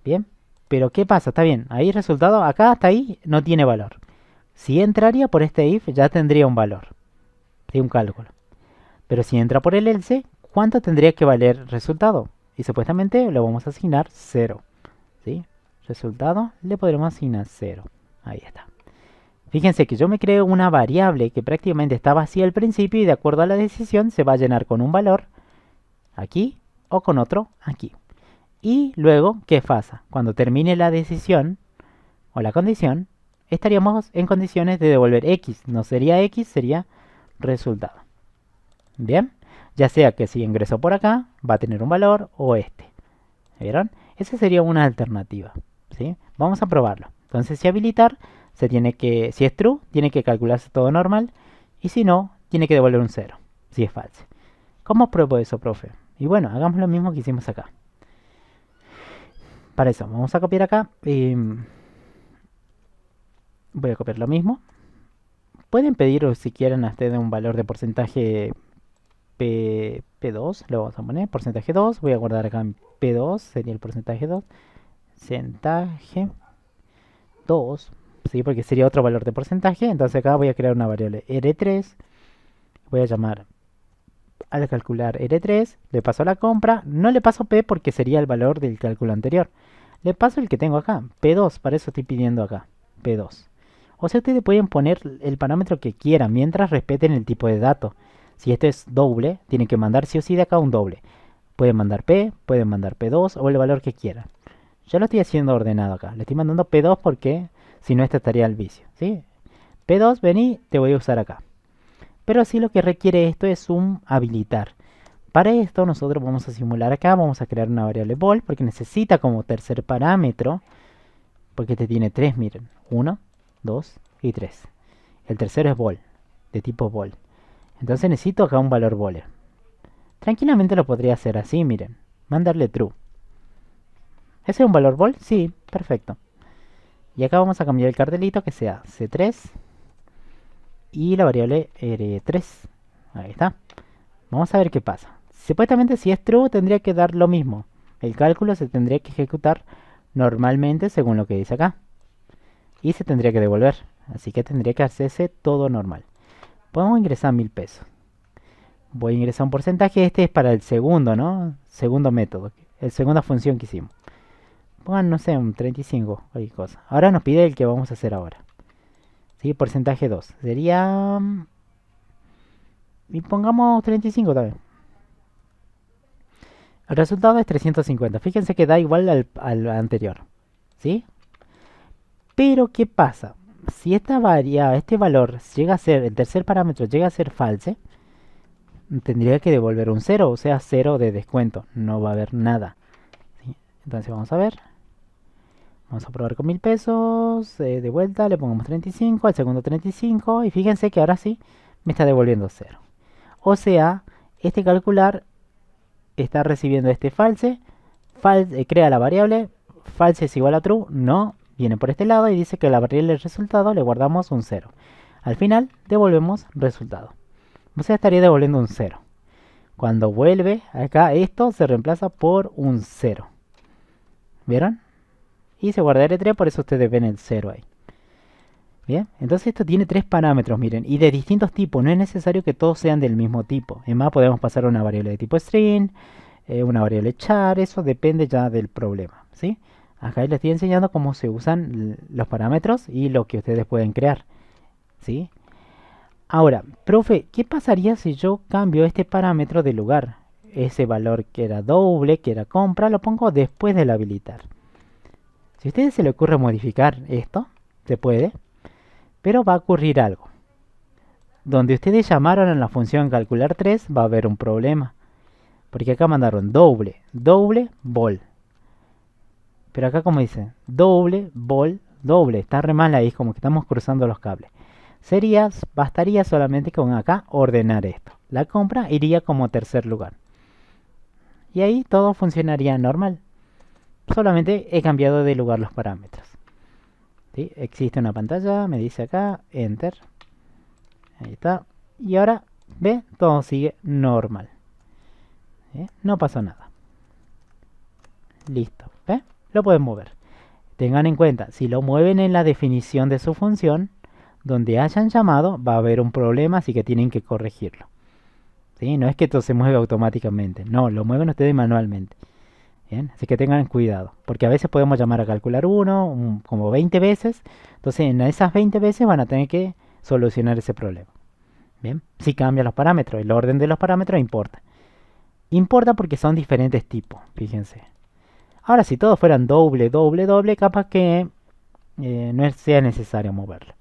Bien, pero ¿qué pasa? Está bien, ahí resultado, acá hasta ahí no tiene valor. Si entraría por este if ya tendría un valor, ¿sí? Un cálculo. Pero si entra por el else, ¿cuánto tendría que valer el resultado? Y supuestamente le vamos a asignar 0. ¿Sí? Resultado le podremos asignar 0. Ahí está. Fíjense que yo me creo una variable que prácticamente está vacía al principio y de acuerdo a la decisión se va a llenar con un valor aquí o con otro aquí. Y luego, ¿qué pasa? Cuando termine la decisión o la condición, estaríamos en condiciones de devolver x. No sería x, sería resultado. Bien, ya sea que si ingreso por acá, va a tener un valor o este. ¿Vieron? Esa sería una alternativa. ¿Sí? Vamos a probarlo. Entonces, si habilitar, se tiene que, si es true, tiene que calcularse todo normal. Y si no, tiene que devolver un 0, si es falso. ¿Cómo pruebo eso, profe? Y bueno, hagamos lo mismo que hicimos acá. Para eso, vamos a copiar acá. Voy a copiar lo mismo. Pueden pedir, si quieren, a ustedes un valor de porcentaje P2. Le vamos a poner porcentaje 2. Voy a guardar acá en P2. Sería el porcentaje 2. Porcentaje 2. ¿Sí? Porque sería otro valor de porcentaje. Entonces acá voy a crear una variable R3. Voy a llamar al calcular R3. Le paso la compra. No le paso P porque sería el valor del cálculo anterior. Le paso el que tengo acá. P2. Para eso estoy pidiendo acá. P2. O sea, ustedes pueden poner el parámetro que quieran mientras respeten el tipo de dato. Si esto es doble, tienen que mandar sí o sí de acá un doble. Pueden mandar P, pueden mandar P2 o el valor que quieran. Yo lo estoy haciendo ordenado acá. Le estoy mandando P2 porque si no, este estaría al vicio. ¿Sí? P2, vení, te voy a usar acá. Pero sí lo que requiere esto es un habilitar. Para esto nosotros vamos a simular acá, vamos a crear una variable vol porque necesita como tercer parámetro, porque este tiene 3, miren, 1, 2 y 3. El tercero es vol, de tipo vol. Entonces necesito acá un valor boolean. Tranquilamente lo podría hacer así, miren. Mandarle true. ¿Ese es un valor bool? Sí, perfecto. Y acá vamos a cambiar el cartelito que sea C3 y la variable R3. Ahí está. Vamos a ver qué pasa. Supuestamente si es true tendría que dar lo mismo. El cálculo se tendría que ejecutar normalmente según lo que dice acá. Y se tendría que devolver. Así que tendría que hacerse todo normal. Podemos ingresar 1000 pesos. Voy a ingresar un porcentaje. Este es para el segundo, ¿no? Segundo método. La segunda función que hicimos. Pongan, no sé, un 35. Cualquier cosa. Ahora nos pide el que vamos a hacer ahora. ¿Sí? Porcentaje 2. Sería... Y pongamos 35 también. El resultado es 350. Fíjense que da igual al anterior. ¿Sí? Pero, ¿qué pasa? si este valor llega a ser, el tercer parámetro llega a ser false, tendría que devolver un 0, o sea, 0 de descuento, no va a haber nada. ¿Sí? Entonces vamos a ver. Vamos a probar con 1000 pesos. De vuelta le pongamos 35, al segundo 35. Y fíjense que ahora sí me está devolviendo 0. O sea, este calcular está recibiendo este false. Crea la variable. False es igual a true. No. Viene por este lado y dice que la variable del resultado le guardamos un 0. Al final devolvemos resultado. O sea, estaría devolviendo un 0. Cuando vuelve acá, esto se reemplaza por un 0. ¿Vieron? Y se guarda R3, por eso ustedes ven el 0 ahí. Bien, entonces esto tiene tres parámetros, miren, y de distintos tipos. No es necesario que todos sean del mismo tipo. Es más, podemos pasar a una variable de tipo string, una variable char, eso depende ya del problema, ¿sí? Acá les estoy enseñando cómo se usan los parámetros y lo que ustedes pueden crear, ¿sí? Ahora, profe, ¿qué pasaría si yo cambio este parámetro de lugar? Ese valor que era doble, que era compra, lo pongo después del habilitar. Si a ustedes se le ocurre modificar esto, se puede, pero va a ocurrir algo. Donde ustedes llamaron a la función calcular 3 va a haber un problema. Porque acá mandaron doble, doble, bol. Pero acá como dice, doble, bol, doble. Está re mal ahí, como que estamos cruzando los cables. Bastaría solamente con acá ordenar esto. La compra iría como tercer lugar. Y ahí todo funcionaría normal. Solamente he cambiado de lugar los parámetros. ¿Sí? Existe una pantalla, me dice acá, enter. Ahí está. Y ahora, ve, todo sigue normal. ¿Sí? No pasó nada. Listo. ¿Ve? Lo pueden mover. Tengan en cuenta, si lo mueven en la definición de su función, donde hayan llamado, va a haber un problema, así que tienen que corregirlo. ¿Sí? No es que todo se mueve automáticamente. No, lo mueven ustedes manualmente. Bien, así que tengan cuidado, porque a veces podemos llamar a calcular 1 como 20 veces, entonces en esas 20 veces van a tener que solucionar ese problema. Bien, si cambian los parámetros, el orden de los parámetros importa. Importa porque son diferentes tipos, fíjense. Ahora, si todos fueran doble, doble, doble, capaz que no sea necesario moverlo.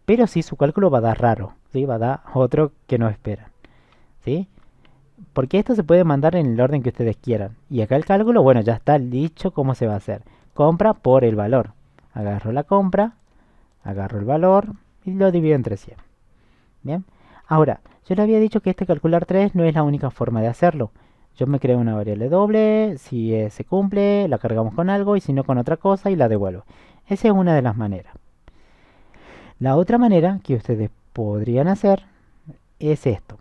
Pero si su cálculo va a dar raro, ¿sí? Va a dar otro que no esperan, ¿sí? Porque esto se puede mandar en el orden que ustedes quieran. Y acá el cálculo, bueno, ya está dicho cómo se va a hacer. Compra por el valor. Agarro la compra, agarro el valor y lo divido entre 100. Bien. Ahora, yo le había dicho que este calcular 3 no es la única forma de hacerlo. Yo me creo una variable doble, si se cumple, la cargamos con algo y si no con otra cosa y la devuelvo. Esa es una de las maneras. La otra manera que ustedes podrían hacer es esto.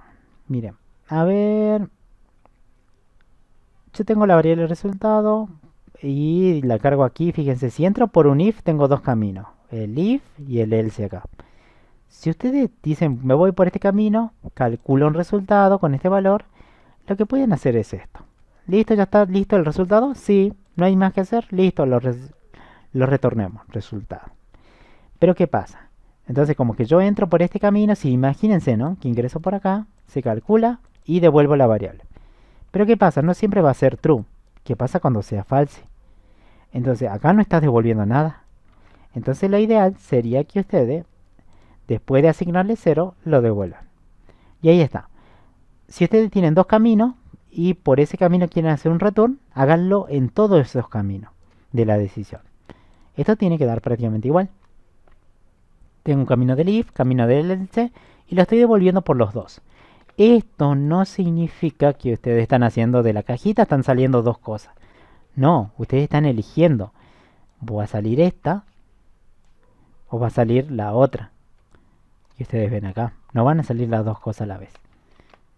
Miren, a ver, yo tengo la variable resultado y la cargo aquí. Fíjense, si entro por un if, tengo dos caminos, el if y el else acá. Si ustedes dicen, me voy por este camino, calculo un resultado con este valor, lo que pueden hacer es esto. ¿Listo? ¿Ya está listo el resultado? Sí, no hay más que hacer. Listo, lo retornemos, resultado. Pero ¿qué pasa? Entonces, como que yo entro por este camino, si imagínense, ¿no? Que ingreso por acá, se calcula y devuelvo la variable. Pero ¿qué pasa? No siempre va a ser true. ¿Qué pasa cuando sea false? Entonces, acá no estás devolviendo nada. Entonces, lo ideal sería que ustedes, después de asignarle 0, lo devuelvan. Y ahí está. Si ustedes tienen dos caminos y por ese camino quieren hacer un return, háganlo en todos esos caminos de la decisión. Esto tiene que dar prácticamente igual. Tengo un camino del if, camino del else y lo estoy devolviendo por los dos. Esto no significa que ustedes están haciendo de la cajita, están saliendo dos cosas. No, ustedes están eligiendo. ¿Va a salir esta o va a salir la otra? Que ustedes ven acá. No van a salir las dos cosas a la vez.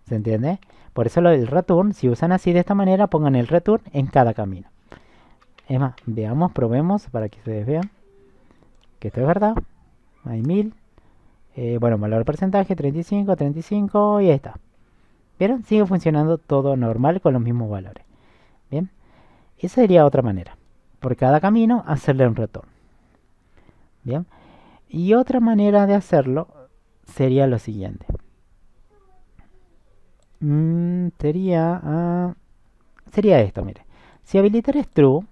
¿Se entiende? Por eso lo del return, si usan así de esta manera, pongan el return en cada camino. Es más, veamos, probemos para que ustedes vean que esto es verdad. Hay 1000. Bueno, valor porcentaje 35, 35 y ahí está. ¿Vieron? Sigue funcionando todo normal con los mismos valores. Bien. Esa sería otra manera. Por cada camino hacerle un retorno. Bien. Y otra manera de hacerlo sería lo siguiente. Sería esto, mire. Si habilitar es true,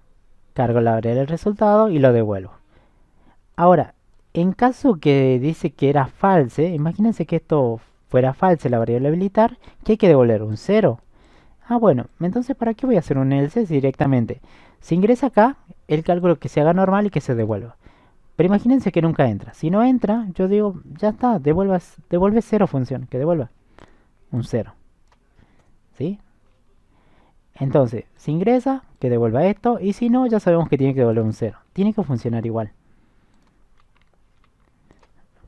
cargo la variable del resultado y lo devuelvo. Ahora, En caso que dice que era false, imagínense que esto fuera false, la variable habilitar, que hay que devolver un cero. Ah, bueno, entonces ¿para qué voy a hacer un else si directamente se ingresa acá, el cálculo que se haga normal y que se devuelva? Pero imagínense que nunca entra. Si no entra, yo digo, ya está, devuelve cero función, que devuelva un cero. ¿Sí? Entonces, si ingresa, que devuelva esto, y si no, ya sabemos que tiene que devolver un cero. Tiene que funcionar igual.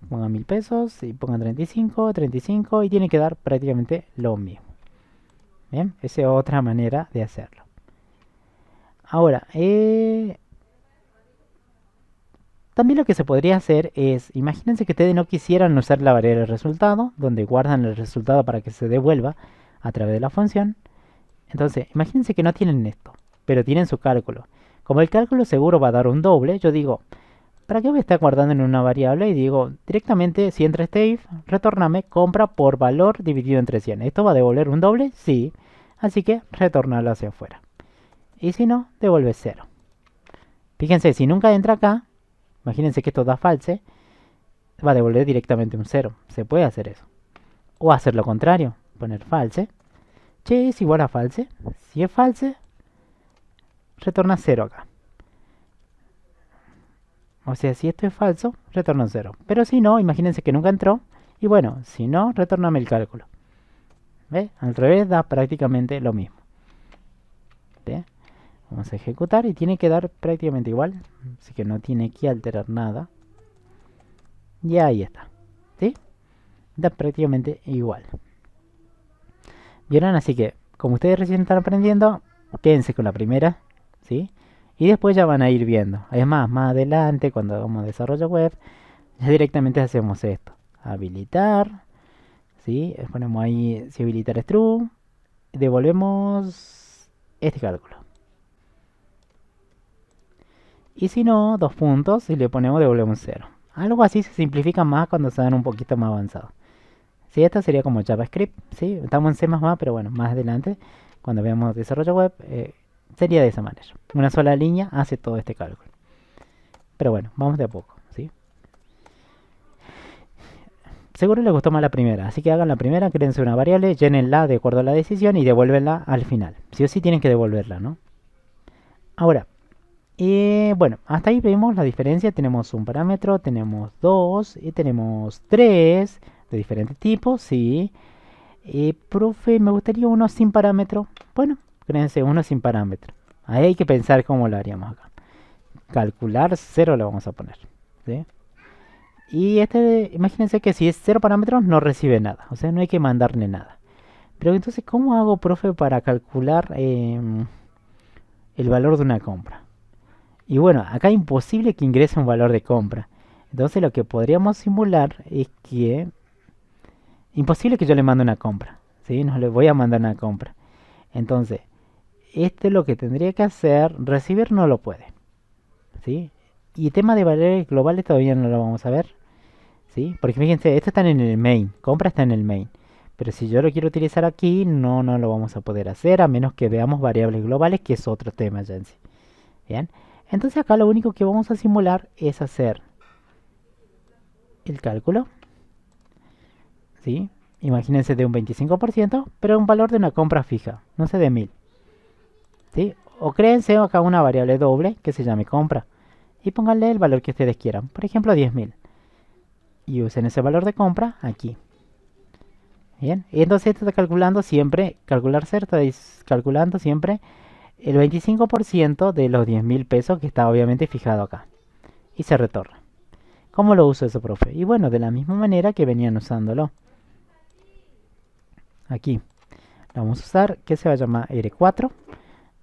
Pongan 1000 pesos y pongan 35 y tiene que dar prácticamente lo mismo. Bien, esa es otra manera de hacerlo. Ahora, también lo que se podría hacer es, imagínense que ustedes no quisieran usar la variable de resultado, donde guardan el resultado para que se devuelva a través de la función. Entonces, imagínense que no tienen esto, pero tienen su cálculo. Como el cálculo seguro va a dar un doble, yo digo, ¿para qué voy a estar guardando en una variable? Y digo, directamente, si entra este if, retórname compra por valor dividido entre 100. ¿Esto va a devolver un doble? Sí. Así que retornarlo hacia afuera. Y si no, devuelve 0. Fíjense, si nunca entra acá, imagínense que esto da false, va a devolver directamente un 0. Se puede hacer eso. O hacer lo contrario, poner false. Che es igual a false. Si es false, retorna 0 acá. O sea, si esto es falso, retorna un 0. Pero si no, imagínense que nunca entró. Y bueno, si no, retórname el cálculo. ¿Ve? Al revés da prácticamente lo mismo. ¿Ve? Vamos a ejecutar y tiene que dar prácticamente igual. Así que no tiene que alterar nada. Y ahí está. ¿Sí? Da prácticamente igual. ¿Vieron? Así que, como ustedes recién están aprendiendo, quédense con la primera. ¿Sí? Y después ya van a ir viendo. Es más adelante, cuando hagamos desarrollo web, ya directamente hacemos esto. Habilitar. ¿Sí? Ponemos ahí si habilitar es true. Devolvemos este cálculo. Y si no, dos puntos y le ponemos devolvemos 0. Algo así se simplifica más cuando se dan un poquito más avanzados. Sí, esta sería como JavaScript, ¿sí? Estamos en C++, pero bueno, más adelante, cuando veamos desarrollo web, sería de esa manera. Una sola línea hace todo este cálculo. Pero bueno, vamos de a poco, ¿sí? Seguro les gustó más la primera, así que hagan la primera, créense una variable, llénenla de acuerdo a la decisión y devuélvenla al final. Sí o sí tienen que devolverla, ¿no? Ahora, bueno, hasta ahí vemos la diferencia. Tenemos un parámetro, tenemos dos y tenemos tres de diferentes tipos, sí. Profe, me gustaría uno sin parámetro. Bueno, créense, uno sin parámetro. Ahí hay que pensar cómo lo haríamos acá. Calcular 0 lo vamos a poner, ¿sí? Y este, imagínense que si es 0 parámetros no recibe nada, o sea, no hay que mandarle nada. Pero entonces, ¿cómo hago, profe, para calcular el valor de una compra? Y bueno, acá es imposible que ingrese un valor de compra. Entonces lo que podríamos simular es que... Imposible que yo le mande una compra. ¿Sí? No le voy a mandar una compra. Entonces, este es lo que tendría que hacer. Recibir no lo puede. ¿Sí? Y tema de valores globales todavía no lo vamos a ver. ¿Sí? Porque fíjense, esto está en el main. Compra está en el main. Pero si yo lo quiero utilizar aquí, no lo vamos a poder hacer. A menos que veamos variables globales, que es otro tema ya en sí. ¿Bien? Entonces acá lo único que vamos a simular es hacer el cálculo, ¿sí? Imagínense de un 25%, pero un valor de una compra fija, no sé, de 1000, ¿sí? O créense acá una variable doble que se llame compra y pónganle el valor que ustedes quieran, por ejemplo 10.000, y usen ese valor de compra aquí. Bien, y entonces esto está calculando siempre, calcular ser, está calculando siempre el 25% de los 10.000 pesos que está obviamente fijado acá. Y se retorna. ¿Cómo lo uso eso, profe? Y bueno, de la misma manera que venían usándolo. Aquí. Lo vamos a usar, que se va a llamar R4.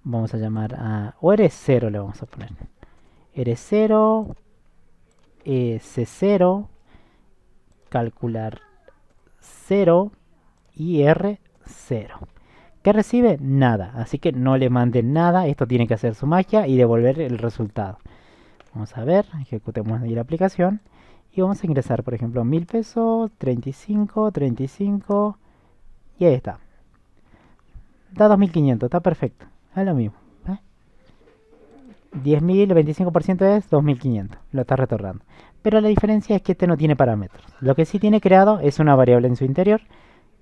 Vamos a llamar a... o R0 le vamos a poner. R0, C0, calcular 0 y R0. ¿Qué recibe? Nada. Así que no le manden nada. Esto tiene que hacer su magia y devolver el resultado. Vamos a ver, ejecutemos ahí la aplicación. Y vamos a ingresar, por ejemplo, 1000 pesos, 35, 35. Y ahí está. Da 2500, está perfecto. Es lo mismo. ¿Eh? 10.000, el 25% es 2.500. Lo está retornando. Pero la diferencia es que este no tiene parámetros. Lo que sí tiene creado es una variable en su interior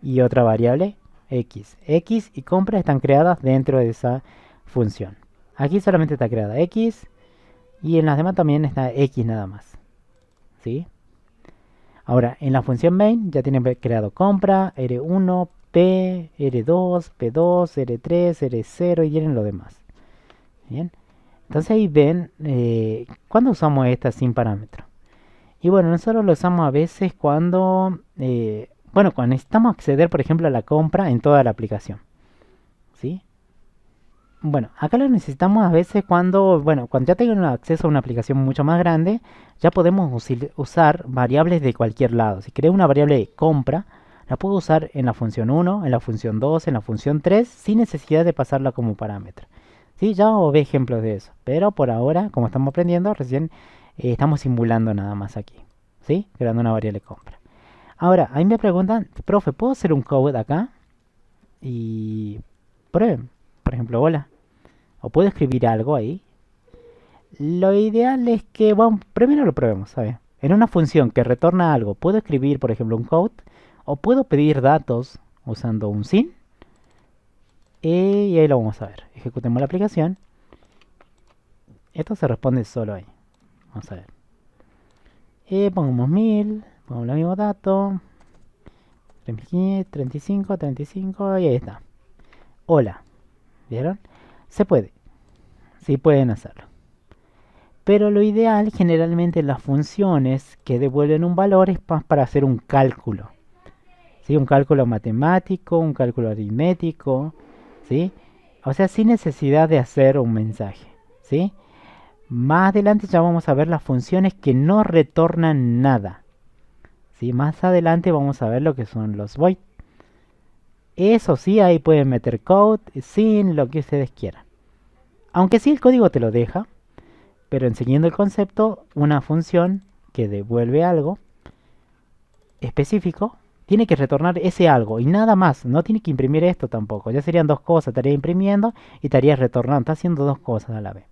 y otra variable X. X y compra están creadas dentro de esa función. Aquí solamente está creada X y en las demás también está X nada más. ¿Sí? Ahora, en la función main ya tiene creado compra, R1, P, R2, P2, R3, R0 y tienen lo demás. Bien. Entonces ahí ven cuando usamos esta sin parámetro. Y bueno, nosotros lo usamos a veces cuando, cuando necesitamos acceder, por ejemplo, a la compra en toda la aplicación. ¿Sí? Bueno, acá lo necesitamos a veces cuando, cuando ya tengo acceso a una aplicación mucho más grande, ya podemos usar variables de cualquier lado. Si creo una variable de compra, la puedo usar en la función 1, en la función 2, en la función 3, sin necesidad de pasarla como parámetro. ¿Sí? Ya os ve ejemplos de eso. Pero por ahora, como estamos aprendiendo, recién estamos simulando nada más aquí. ¿Sí? Creando una variable de compra. Ahora, ahí me preguntan, profe, ¿puedo hacer un code acá? Y prueben. Por ejemplo, hola. O puedo escribir algo ahí. Lo ideal es que, bueno, primero lo probemos, ¿sabes? En una función que retorna algo, puedo escribir, por ejemplo, un code. O puedo pedir datos usando un sin. Y ahí lo vamos a ver. Ejecutemos la aplicación. Esto se responde solo ahí. Vamos a ver. Pongamos 1000. Pongamos los mismos datos. 3500, 35, 35. Y ahí está. Hola. ¿Vieron? Se puede. Sí pueden hacerlo. Pero lo ideal generalmente en las funciones que devuelven un valor es más para hacer un cálculo. ¿Sí? Un cálculo matemático, un cálculo aritmético. ¿Sí? O sea, sin necesidad de hacer un mensaje. ¿Sí? Más adelante ya vamos a ver las funciones que no retornan nada. ¿Sí? Más adelante vamos a ver lo que son los void. Eso sí, ahí pueden meter code sin lo que ustedes quieran. Aunque sí el código te lo deja, pero en siguiendo el concepto, una función que devuelve algo específico tiene que retornar ese algo y nada más. No tiene que imprimir esto tampoco. Ya serían dos cosas. Estaría imprimiendo y estaría retornando. Está haciendo dos cosas a la vez.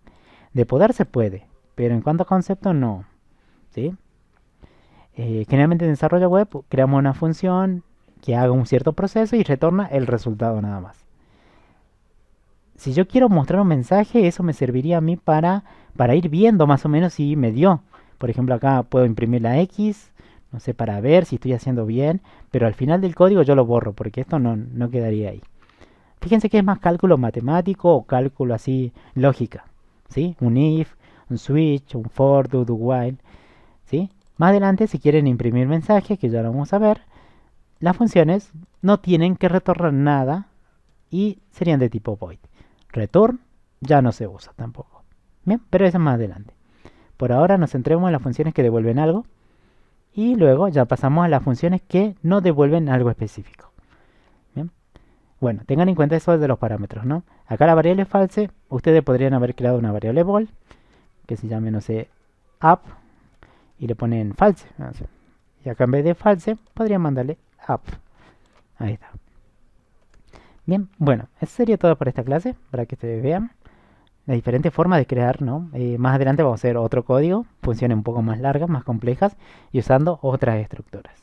De poder se puede, pero en cuanto a concepto no. ¿Sí? Generalmente en desarrollo web creamos una función que haga un cierto proceso y retorna el resultado nada más. Si yo quiero mostrar un mensaje, eso me serviría a mí para ir viendo más o menos si me dio. Por ejemplo, acá puedo imprimir la X, no sé, para ver si estoy haciendo bien, pero al final del código yo lo borro, porque esto no quedaría ahí. Fíjense que es más cálculo matemático o cálculo así, lógica, ¿sí? Un if, un switch, un for, do while, ¿sí? Más adelante, si quieren imprimir mensajes, que ya lo vamos a ver, las funciones no tienen que retornar nada y serían de tipo void. Return ya no se usa tampoco. Bien, pero eso es más adelante. Por ahora nos centremos en las funciones que devuelven algo y luego ya pasamos a las funciones que no devuelven algo específico. Bien. Bueno, tengan en cuenta eso de los parámetros, ¿no? Acá la variable false, ustedes podrían haber creado una variable bool que se llame, no sé, up y le ponen false. Y acá en vez de false podrían mandarle up. Ahí está. Bien, bueno, eso sería todo por esta clase, para que ustedes vean las diferentes formas de crear, ¿no? Más adelante vamos a hacer otro código, funciones un poco más largas, más complejas, y usando otras estructuras.